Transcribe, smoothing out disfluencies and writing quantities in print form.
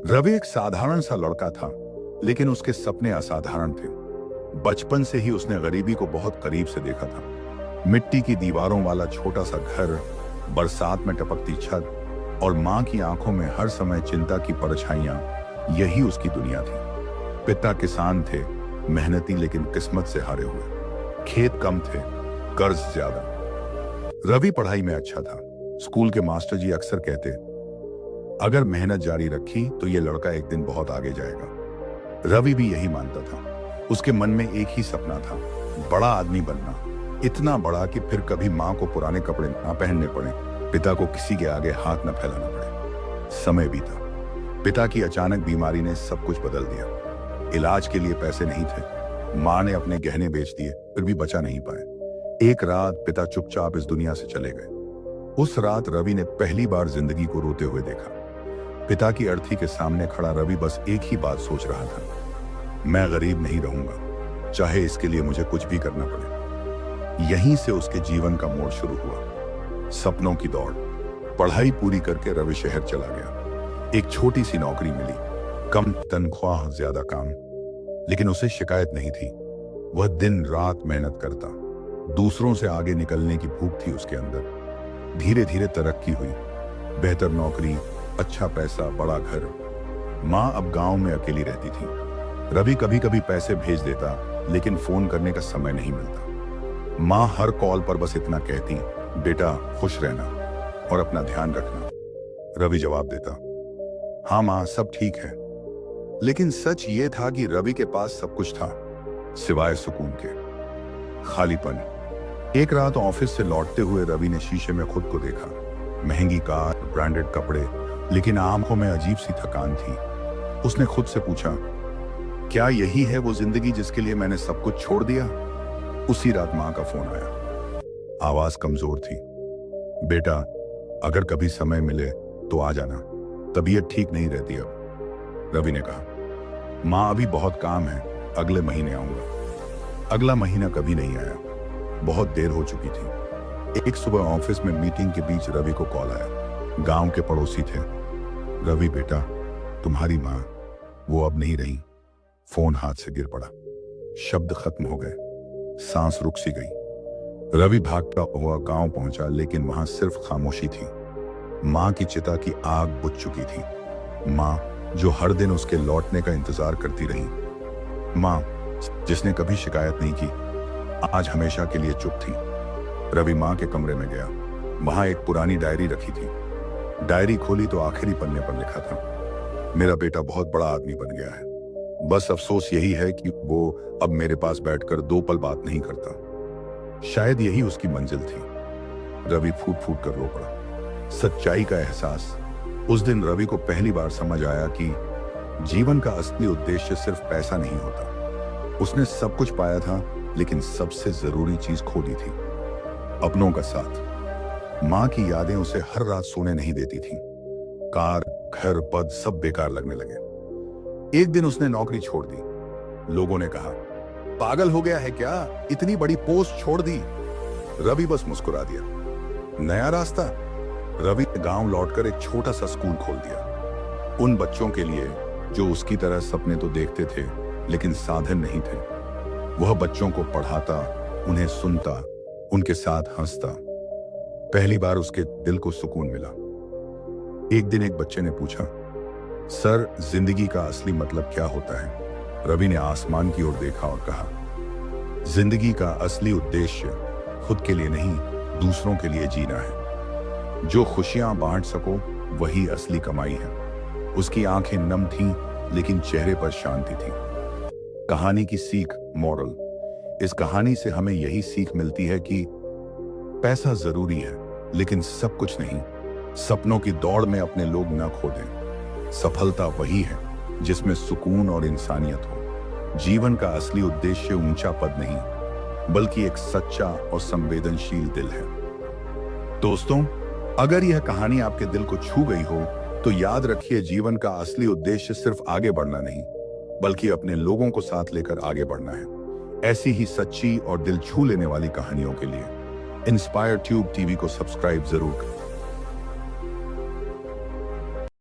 रवि एक साधारण सा लड़का था, लेकिन उसके सपने असाधारण थे। बचपन से ही उसने गरीबी को बहुत करीब से देखा था। मिट्टी की दीवारों वाला छोटा सा घर, बरसात में टपकती छत और मां की आंखों में हर समय चिंता की परछाइयां, यही उसकी दुनिया थी। पिता किसान थे, मेहनती लेकिन किस्मत से हारे हुए। खेत कम थे, कर्ज ज्यादा। रवि पढ़ाई में अच्छा था। स्कूल के मास्टर जी अक्सर कहते, अगर मेहनत जारी रखी तो ये लड़का एक दिन बहुत आगे जाएगा। रवि भी यही मानता था। उसके मन में एक ही सपना था, बड़ा आदमी बनना। इतना बड़ा कि फिर कभी मां को पुराने कपड़े ना पहनने पड़े, पिता को किसी के आगे हाथ न फैलाना पड़े। समय बीता। पिता की अचानक बीमारी ने सब कुछ बदल दिया। इलाज के लिए पैसे नहीं थे। मां ने अपने गहने बेच दिए, फिर भी बचा नहीं पाए। एक रात पिता चुपचाप इस दुनिया से चले गए। उस रात रवि ने पहली बार जिंदगी को रोते हुए देखा। पिता की अर्थी के सामने खड़ा रवि बस एक ही बात सोच रहा था, मैं गरीब नहीं रहूंगा, चाहे इसके लिए मुझे कुछ भी करना पड़े। यहीं से उसके जीवन का मोड़ शुरू हुआ। सपनों की दौड़। पढ़ाई पूरी करके रवि शहर चला गया। एक छोटी सी नौकरी मिली, कम तनख्वाह, ज्यादा काम, लेकिन उसे शिकायत नहीं थी। वह दिन रात मेहनत करता। दूसरों से आगे निकलने की भूख थी उसके अंदर। धीरे धीरे तरक्की हुई। बेहतर नौकरी, अच्छा पैसा, बड़ा घर। मां अब गांव में अकेली रहती थी। रवि कभी कभी पैसे भेज देता, लेकिन फोन करने का समय नहीं मिलता। मां हर कॉल पर बस इतना कहती, बेटा खुश रहना और अपना ध्यान रखना। रवि जवाब देता, हाँ मां, सब ठीक है। लेकिन सच ये था कि रवि के पास सब कुछ था, सिवाय सुकून के। खालीपन। एक रात ऑफिस से लौटते हुए रवि ने शीशे में खुद को देखा। महंगी कार, ब्रांडेड कपड़े, लेकिन आंखों में अजीब सी थकान थी। उसने खुद से पूछा, क्या यही है वो जिंदगी जिसके लिए मैंने सब कुछ छोड़ दिया? उसी रात मां का फोन आया। आवाज कमजोर थी, बेटा अगर कभी समय मिले तो आ जाना, तबीयत ठीक नहीं रहती अब। रवि ने कहा, मां अभी बहुत काम है, अगले महीने आऊंगा। अगला महीना कभी नहीं आया। बहुत देर हो चुकी थी। एक सुबह ऑफिस में मीटिंग के बीच रवि को कॉल आया। गांव के पड़ोसी थे। रवि बेटा, तुम्हारी मां वो अब नहीं रही। फोन हाथ से गिर पड़ा। शब्द खत्म हो गए, सांस रुक सी गई। रवि भागता हुआ गांव पहुंचा, लेकिन वहां सिर्फ खामोशी थी। मां की चिता की आग बुझ चुकी थी। मां जो हर दिन उसके लौटने का इंतजार करती रही। मां जिसने कभी शिकायत नहीं की, आज हमेशा के लिए चुप थी। रवि मां के कमरे में गया। वहां एक पुरानी डायरी रखी थी। डायरी खोली तो आखिरी पन्ने पर लिखा था, मेरा बेटा बहुत बड़ा आदमी बन गया है, बस अफसोस यही है कि वो अब मेरे पास बैठकर 2 पल बात नहीं करता। शायद यही उसकी मंजिल थी। रवि फूट फूट कर रो पड़ा। सच्चाई का एहसास। उस दिन रवि को पहली बार समझ आया कि जीवन का असली उद्देश्य सिर्फ पैसा नहीं होता। उसने सब कुछ पाया था, लेकिन सबसे जरूरी चीज खो दी थी, अपनों का साथ। मां की यादें उसे हर रात सोने नहीं देती थीं। कार, घर, पद सब बेकार लगने लगे। एक दिन उसने नौकरी छोड़ दी। लोगों ने कहा, पागल हो गया है क्या, इतनी बड़ी पोस्ट छोड़ दी? रवि बस मुस्कुरा दिया। नया रास्ता। रवि ने गांव लौटकर एक छोटा सा स्कूल खोल दिया, उन बच्चों के लिए जो उसकी तरह सपने तो देखते थे, लेकिन साधन नहीं थे। वह बच्चों को पढ़ाता, उन्हें सुनता, उनके साथ हंसता। पहली बार उसके दिल को सुकून मिला। एक दिन एक बच्चे ने पूछा, सर जिंदगी का असली मतलब क्या होता है? रवि ने आसमान की ओर देखा और कहा, जिंदगी का असली उद्देश्य खुद के लिए नहीं, दूसरों के लिए जीना है। जो खुशियां बांट सको वही असली कमाई है। उसकी आंखें नम थीं, लेकिन चेहरे पर शांति थी। कहानी की सीख, मॉरल। इस कहानी से हमें यही सीख मिलती है कि पैसा जरूरी है, लेकिन सब कुछ नहीं। सपनों की दौड़ में अपने लोग न खो दें। सफलता वही है जिसमें सुकून और इंसानियत हो। जीवन का असली उद्देश्य ऊंचा पद नहीं, बल्कि एक सच्चा और संवेदनशील दिल है। दोस्तों, अगर यह कहानी आपके दिल को छू गई हो, तो याद रखिए, जीवन का असली उद्देश्य सिर्फ आगे बढ़ना नहीं, बल्कि अपने लोगों को साथ लेकर आगे बढ़ना है। ऐसी ही सच्ची और दिल छू लेने वाली कहानियों के लिए इंस्पायर ट्यूब टीवी को सब्सक्राइब जरूर करें।